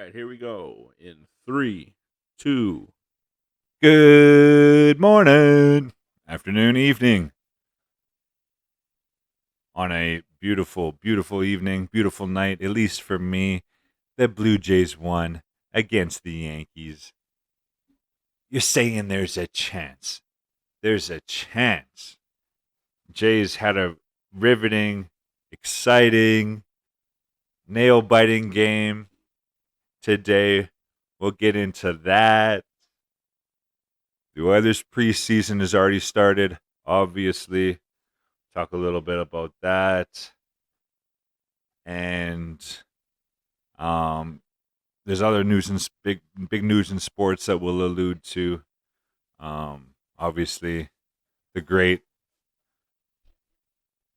right, here we go. In three, two. Good morning, afternoon, evening. On a beautiful, beautiful evening, beautiful night, at least for me, the Blue Jays won against the Yankees. You're saying there's a chance. There's a chance. Jays had a riveting, exciting, nail biting game today. We'll get into that. The Oilers preseason has already started, obviously. Talk a little bit about that. And um, there's other news and big news in sports that we'll allude to. Obviously, the great,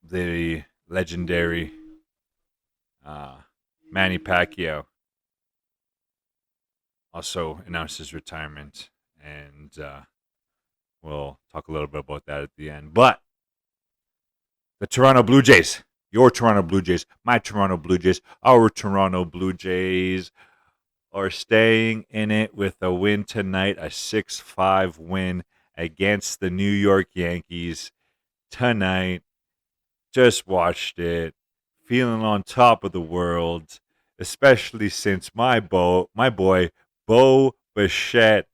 the legendary uh, Manny Pacquiao also announced his retirement, and we'll talk a little bit about that at the end. But the Toronto Blue Jays, your Toronto Blue Jays, my Toronto Blue Jays, our Toronto Blue Jays are staying in it with a win tonight, a 6-5 win against the New York Yankees tonight. Just watched it, feeling on top of the world, especially since my boy Bo Bichette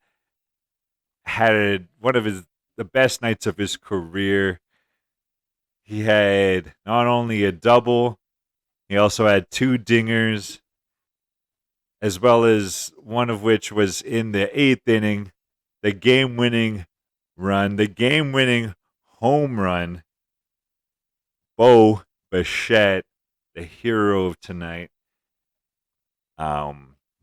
had one of the best nights of his career. He had not only a double, he also had two dingers, as well as one of which was in the eighth inning, the game-winning run, the game-winning home run. Bo Bichette, the hero of tonight,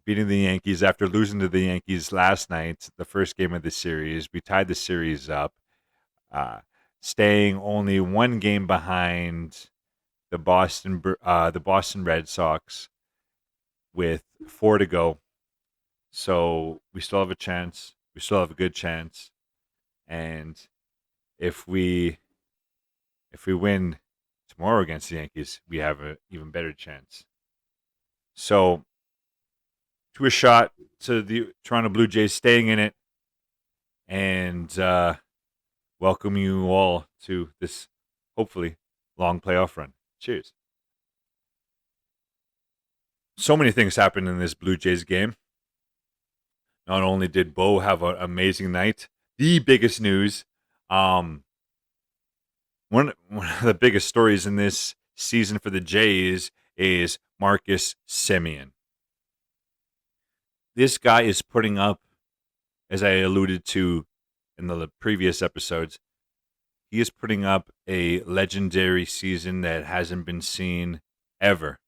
beating the Yankees after losing to the Yankees last night, the first game of the series. We tied the series up, uh, staying only one game behind the Boston Red Sox with 4 to go. So we still have a chance. We still have a good chance. And if we win tomorrow against the Yankees, we have an even better chance. So to a shot to the Toronto Blue Jays staying in it, and welcome you all to this hopefully long playoff run. Cheers. So many things happened in this Blue Jays game. Not only did Bo have an amazing night, the biggest news, one of the biggest stories in this season for the Jays is Marcus Semien. This guy is putting up, as I alluded to in the previous episodes, he is putting up a legendary season that hasn't been seen ever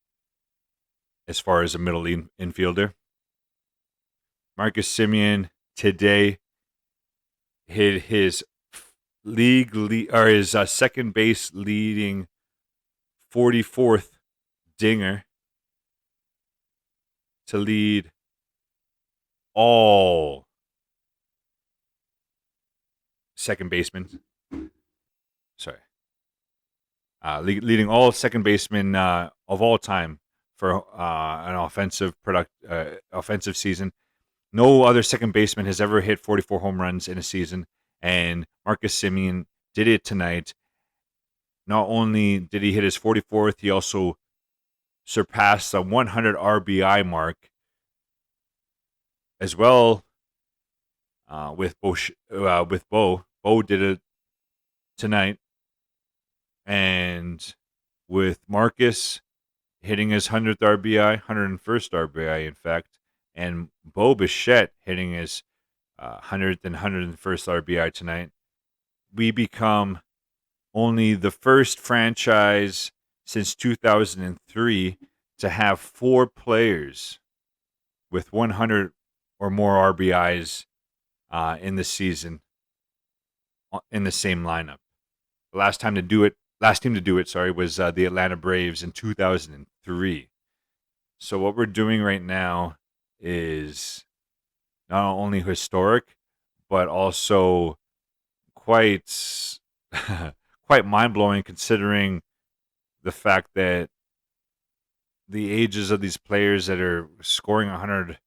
as far as a middle infielder. Marcus Semien today hit his his second base leading 44th dinger to lead all second basemen. Sorry. Leading all second basemen of all time for an offensive season. No other second baseman has ever hit 44 home runs in a season, and Marcus Semien did it tonight. Not only did he hit his 44th, he also surpassed the 100 RBI mark as well. With Bo, Bo did it tonight, and with Marcus hitting his 100th RBI, 101st RBI, in fact, and Bo Bichette hitting his 100th and 101st RBI tonight, we become only the first franchise since 2003 to have 4 players with 100 or more RBIs in the season in the same lineup. The last team to do it, was the Atlanta Braves in 2003. So what we're doing right now is not only historic, but also quite quite mind blowing, considering the fact that the ages of these players that are scoring 100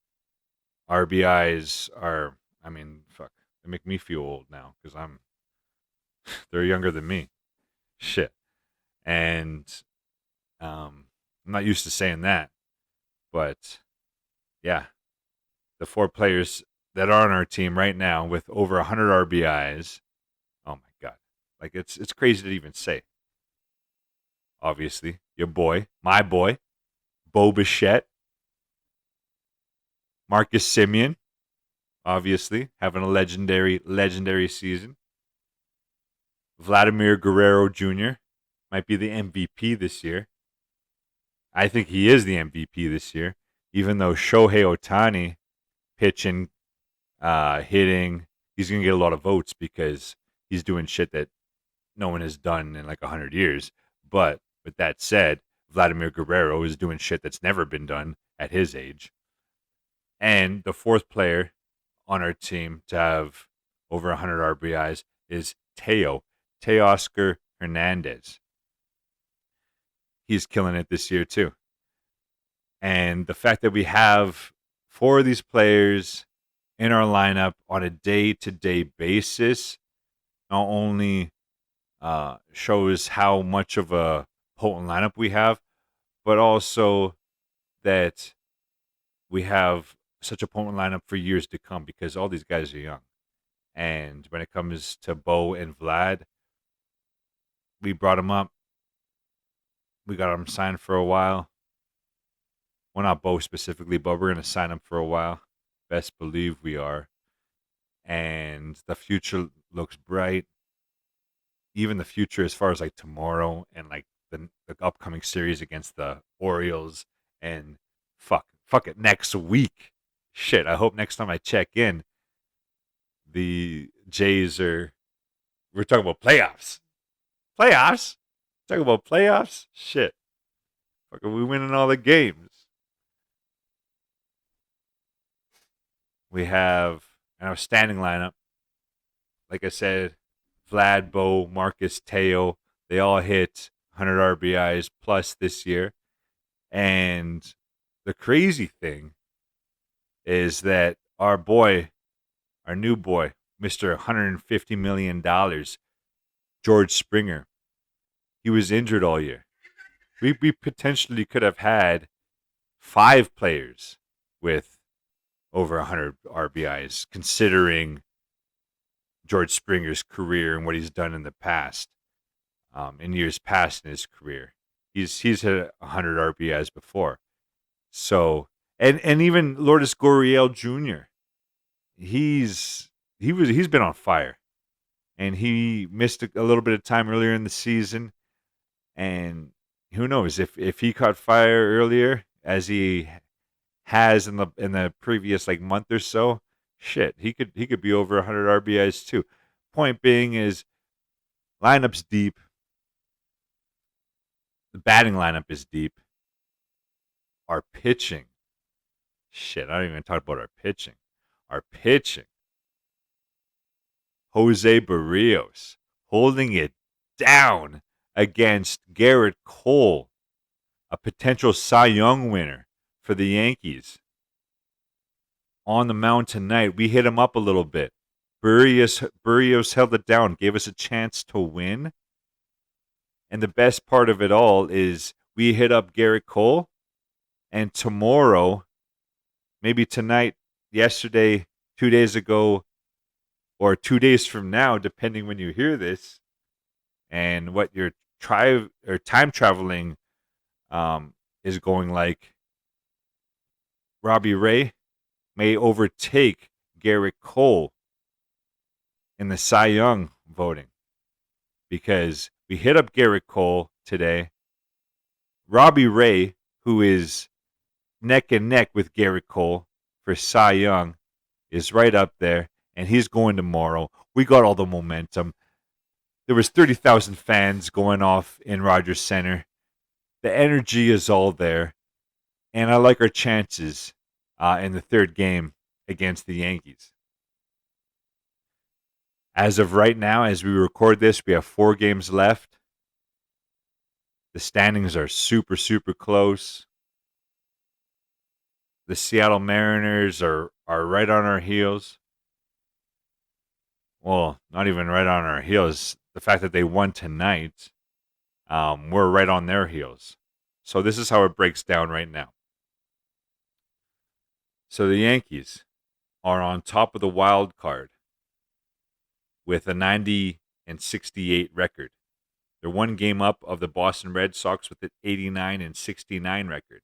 RBIs are, I mean, fuck, they make me feel old now because they're younger than me. Shit. And I'm not used to saying that, but yeah, the four players that are on our team right now with over 100 RBIs, oh my god, like it's crazy to even say. Obviously, your boy, my boy, Bo Bichette, Marcus Simeon, obviously having a legendary season. Vladimir Guerrero Jr. might be the MVP this year. I think he is the MVP this year, even though Shohei Otani pitching, hitting, he's going to get a lot of votes because he's doing shit that no one has done in like 100 years. But with that said, Vladimir Guerrero is doing shit that's never been done at his age. And the fourth player on our team to have over 100 RBIs is Teoscar Hernandez. He's killing it this year too. And the fact that we have four of these players in our lineup on a day-to-day basis not only shows how much of a potent lineup we have, but also that we have such a potent lineup for years to come because all these guys are young. And when it comes to Bo and Vlad, we brought them up. We got them signed for a while. Well, not Bo specifically, but we're going to sign them for a while. Best believe we are. And the future looks bright. Even the future as far as like tomorrow and like the upcoming series against the Orioles and fuck it, next week. Shit, I hope next time I check in, the Jays we're talking about playoffs. Playoffs? Talking about playoffs? Shit. Fucking we winning all the games. We have an outstanding lineup. Like I said, Vlad, Bo, Marcus, Teo, they all hit 100 RBIs plus this year. And the crazy thing is that our new boy, Mr. $150 million, George Springer, he was injured all year. We potentially could have had 5 players with over 100 RBIs, considering George Springer's career and what he's done in the past, in years past in his career. He's hit 100 RBIs before. So, and even Lourdes Gurriel Jr., he's been on fire. And he missed a little bit of time earlier in the season. And who knows if he caught fire earlier as he has in the previous like month or so, shit, he could be over 100 RBIs too. Point being is lineup's deep. The batting lineup is deep. Our pitching, shit, I don't even talk about our pitching. Our pitching, Jose Barrios holding it down against Garrett Cole, a potential Cy Young winner for the Yankees. On the mound tonight, we hit him up a little bit. Barrios held it down, gave us a chance to win. And the best part of it all is we hit up Garrett Cole, and tomorrow, maybe tonight, yesterday, 2 days ago, or 2 days from now, depending when you hear this, and what your time traveling is going like, Robbie Ray may overtake Garrett Cole in the Cy Young voting because we hit up Garrett Cole today. Robbie Ray, who is neck and neck with Garrett Cole for Cy Young, is right up there, and he's going tomorrow. We got all the momentum. There was 30,000 fans going off in Rogers Center. The energy is all there, and I like our chances in the third game against the Yankees. As of right now, as we record this, we have 4 games left. The standings are super, super close. the Seattle Mariners are right on our heels. Well, not even right on our heels. The fact that they won tonight, we're right on their heels. So this is how it breaks down right now. So the Yankees are on top of the wild card with a 90 and 68 record. They're one game up of the Boston Red Sox with an 89 and 69 record.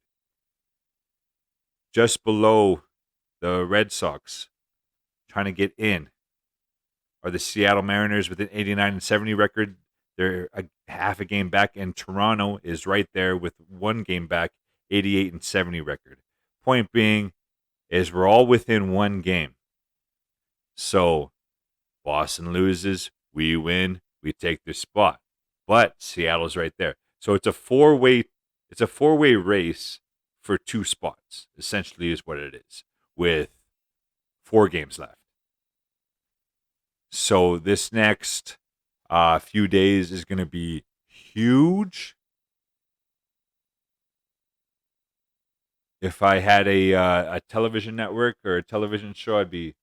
Just below the Red Sox, trying to get in, are the Seattle Mariners with an 89 and 70 record. They're half a game back, and Toronto is right there with one game back, 88 and 70 record. Point being is we're all within one game. So Boston loses, we win, we take their spot. But Seattle's right there. So it's a four-way race for two spots, essentially is what it is, with 4 games left. So this next few days is going to be huge. If I had a television network or a television show, I'd be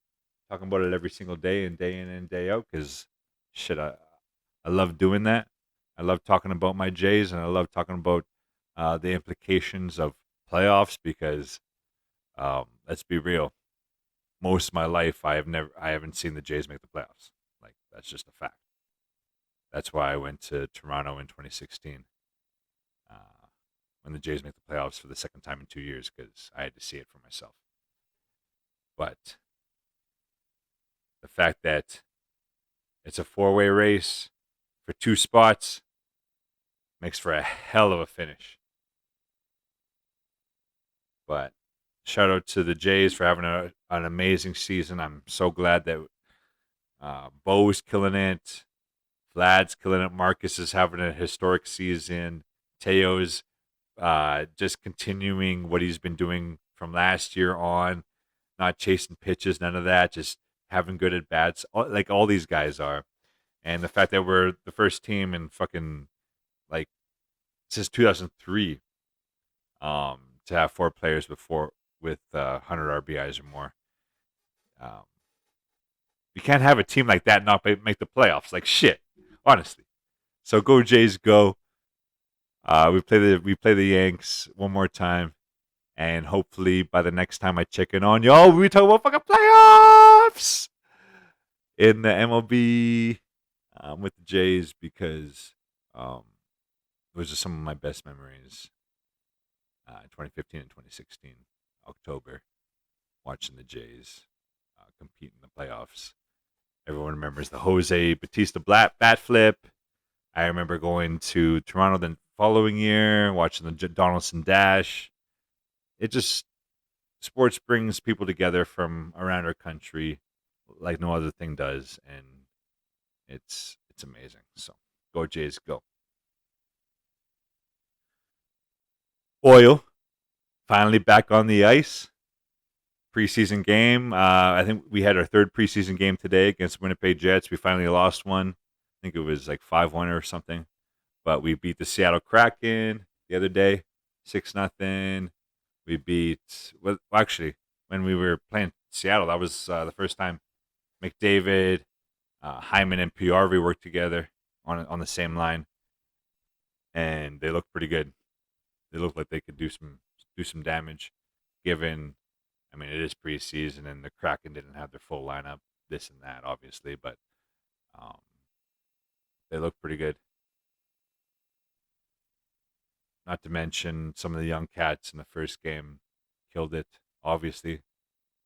talking about it every single day and day in and day out because shit, I love doing that. I love talking about my Jays and I love talking about the implications of playoffs because let's be real, most of my life I haven't seen the Jays make the playoffs. Like that's just a fact. That's why I went to Toronto in 2016 uh, when the Jays made the playoffs for the second time in 2 years because I had to see it for myself. But the fact that it's a four-way race for 2 spots makes for a hell of a finish. But shout out to the Jays for having an amazing season. I'm so glad that Bo's killing it. Vlad's killing it. Marcus is having a historic season. Teo's just continuing what he's been doing from last year on, not chasing pitches, none of that, just having good at bats, like all these guys are. And the fact that we're the first team in fucking like since 2003 to have 4 players with 100 RBIs or more. Um, you can't have a team like that not make the playoffs. Like shit, honestly. So go Jays, go. We play the Yanks one more time, and hopefully by the next time I check in on y'all, we talk about fucking playoffs in the MLB with the Jays because those are some of my best memories. 2015 and 2016, October, watching the Jays compete in the playoffs. Everyone remembers the Jose Batista bat flip. I remember going to Toronto the following year, watching the Donaldson Dash. It just sports brings people together from around our country like no other thing does, and it's amazing. So go Jays, go! Oil finally back on the ice. Preseason game. I think we had our third preseason game today against Winnipeg Jets. We finally lost one. I think it was like 5-1 or something. But we beat the Seattle Kraken the other day, 6-0. We beat, well, actually, when we were playing Seattle, that was the first time McDavid, Hyman, and PRV worked together on the same line, and they looked pretty good. They looked like they could do some damage, given. I mean, it is preseason, and the Kraken didn't have their full lineup, this and that, obviously, but um, they look pretty good. Not to mention some of the young cats in the first game killed it. Obviously,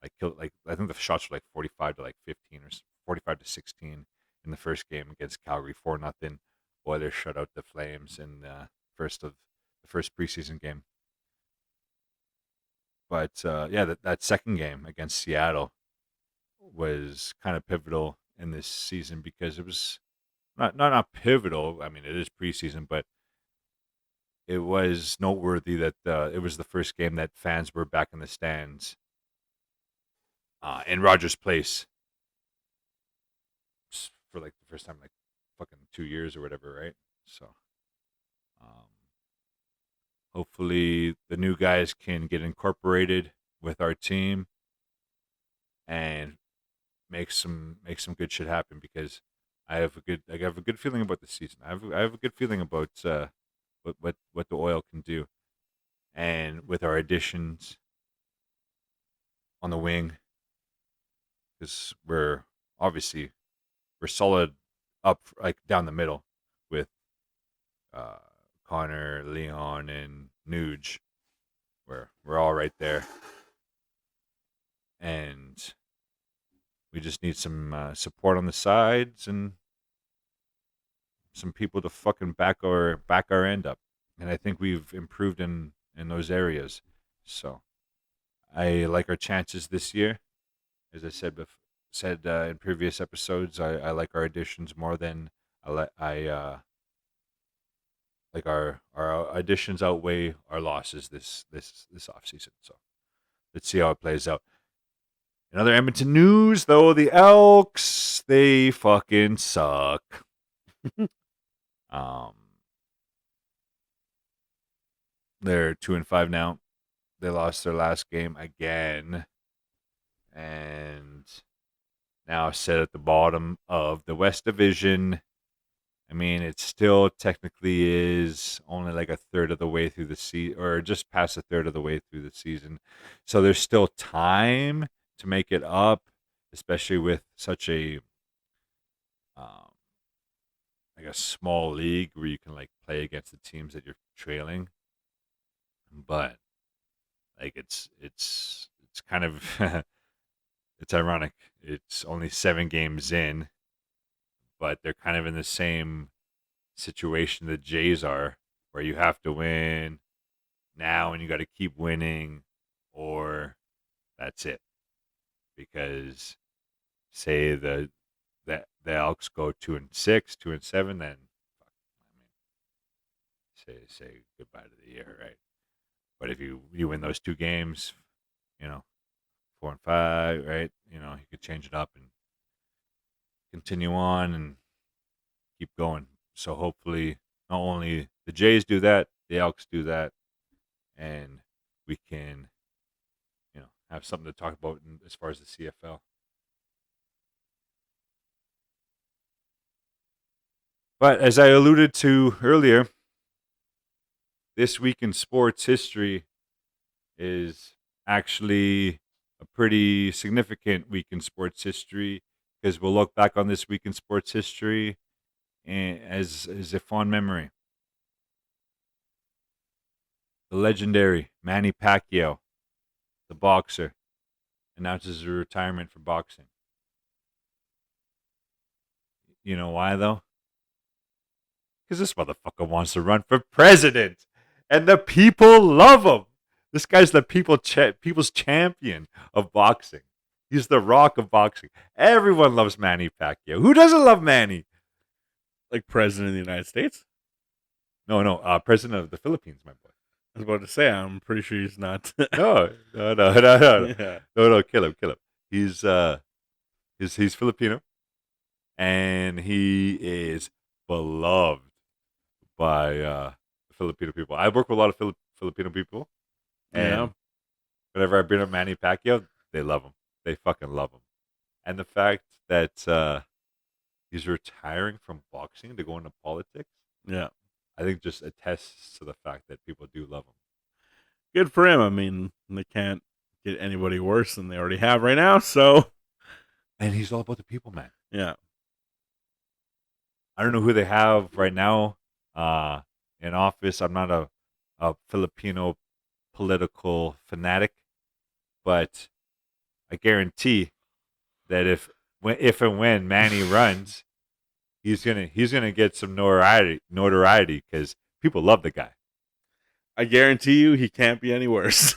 like I think the shots were like 45 to like 15 or 45 to 16 in the first game against Calgary, 4-0. Oilers shut out the Flames in the first preseason game. But yeah, that second game against Seattle was kind of pivotal in this season because it was not pivotal. I mean, it is preseason, but it was noteworthy that it was the first game that fans were back in the stands in Rogers Place for like the first time in like fucking 2 years or whatever, right? So um, hopefully the new guys can get incorporated with our team and make some good shit happen because I have a good feeling about the season. I have a good feeling about what the oil can do, and with our additions on the wing, because obviously we're solid up like down the middle with uh, Connor, Leon, and Nuge. We're all right there, and we just need some support on the sides and some people to fucking back our end up. And I think we've improved in those areas. So I like our chances this year. As I said in previous episodes, I like our additions more than I like our additions outweigh our losses this off season. So let's see how it plays out. In other Edmonton news, though, the Elks they fucking suck. um, they're 2-5 now. They lost their last game again, and now sit at the bottom of the West Division. I mean, it still technically is only like a third of the way through the season, or just past a third of the way through the season. So there's still time to make it up, especially with such a um, like a small league where you can like play against the teams that you're trailing. But like it's kind of it's ironic. It's only 7 games in, but they're kind of in the same situation the Jays are, where you have to win now and you got to keep winning, or that's it. Because say the Elks go 2-6, 2-7, then fuck, I mean, say goodbye to the year, right? But if you win those 2 games, 4-5, right? You could change it up and continue on and keep going. So hopefully, not only the Jays do that, the Elks do that, and we can, have something to talk about as far as the CFL. But as I alluded to earlier, this week in sports history is actually a pretty significant week in sports history because we'll look back on this week in sports history as a fond memory. The legendary Manny Pacquiao, the boxer, announces his retirement for boxing. You know why, though? Because this motherfucker wants to run for president, and the people love him. This guy's the people's champion of boxing. He's the rock of boxing. Everyone loves Manny Pacquiao. Who doesn't love Manny? Like president of the United States? No, president of the Philippines, my boy. I was about to say, I'm pretty sure he's not. No, Yeah. no, kill him. He's he's Filipino, and he is beloved by the Filipino people. I work with a lot of Filipino people, Yeah. and whenever I bring up Manny Pacquiao, they love him. They fucking love him. And the fact that he's retiring from boxing to go into politics, Yeah. I think just attests to the fact that people do love him. Good for him. I mean, they can't get anybody worse than they already have right now. So, And he's all about the people, man. yeah. I don't know who they have right now in office. I'm not a Filipino political fanatic, but I guarantee that if and when Manny runs, he's gonna get some notoriety because people love the guy. I guarantee you he can't be any worse.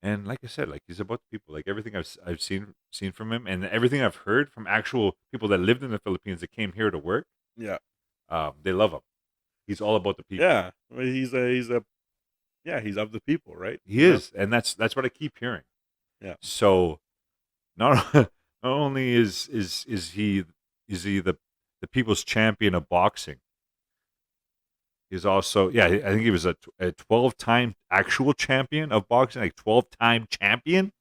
And like I said, like he's about the people. Like everything I've seen from him, and everything I've heard from actual people that lived in the Philippines that came here to work, Yeah. they love him. He's all about the people. Yeah. Well, he's of the people, right? He is, and that's what I keep hearing. Yeah. So not not only is he the people's champion of boxing, He's also, yeah, I think he was a 12-time actual champion of boxing, like 12-time champion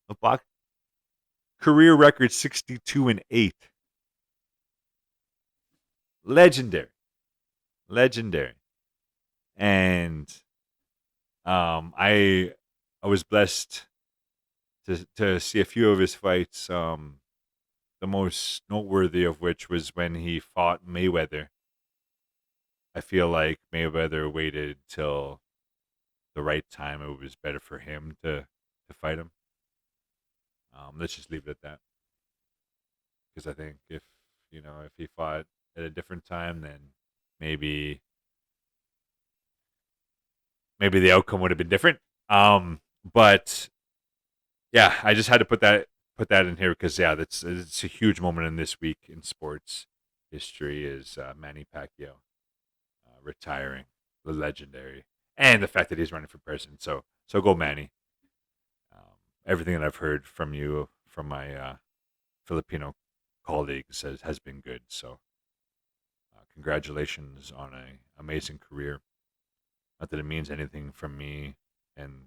of boxing. Career record 62-8. Legendary, legendary. And I was blessed to see a few of his fights. The most noteworthy of which was when he fought Mayweather. I feel like Mayweather waited till the right time. It was better for him to fight him. Let's just leave it at that, because I think if he fought at a different time, then maybe the outcome would have been different. But yeah, I just had to put that in here because yeah, it's a huge moment in this week in sports history is Manny Pacquiao retiring, the legendary, and the fact that he's running for president. So go Manny. Everything that I've heard from you, from my Filipino colleagues, has been good. So congratulations on a amazing career. Not that it means anything from me and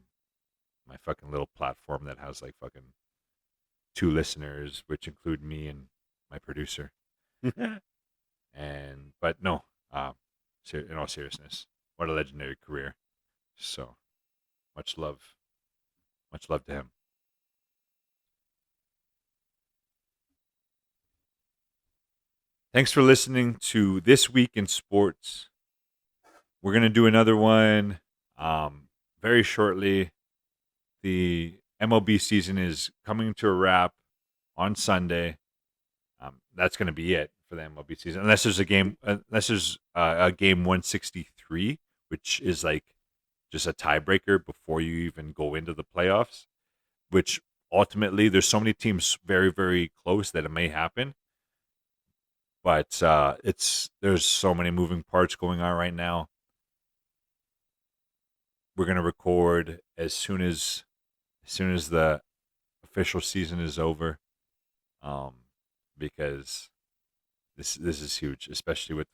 my fucking little platform that has like fucking 2 listeners, which include me and my producer. And but no, in all seriousness, what a legendary career. So much love, much love to him. Thanks for listening to This Week in Sports. We're gonna do another one very shortly. The MLB season is coming to a wrap on Sunday. That's going to be it for the MLB season, unless there's a game 163, which is like just a tiebreaker before you even go into the playoffs. Which ultimately, there's so many teams very very close that it may happen, but there's so many moving parts going on right now. We're going to record as soon as the official season is over, um, because this is huge, especially with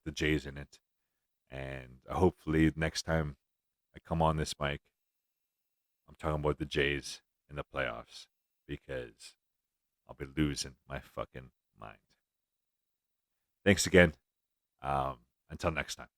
the Jays in it. And hopefully next time I come on this mic, I'm talking about the Jays in the playoffs, because I'll be losing my fucking mind. Thanks again. Um, until next time.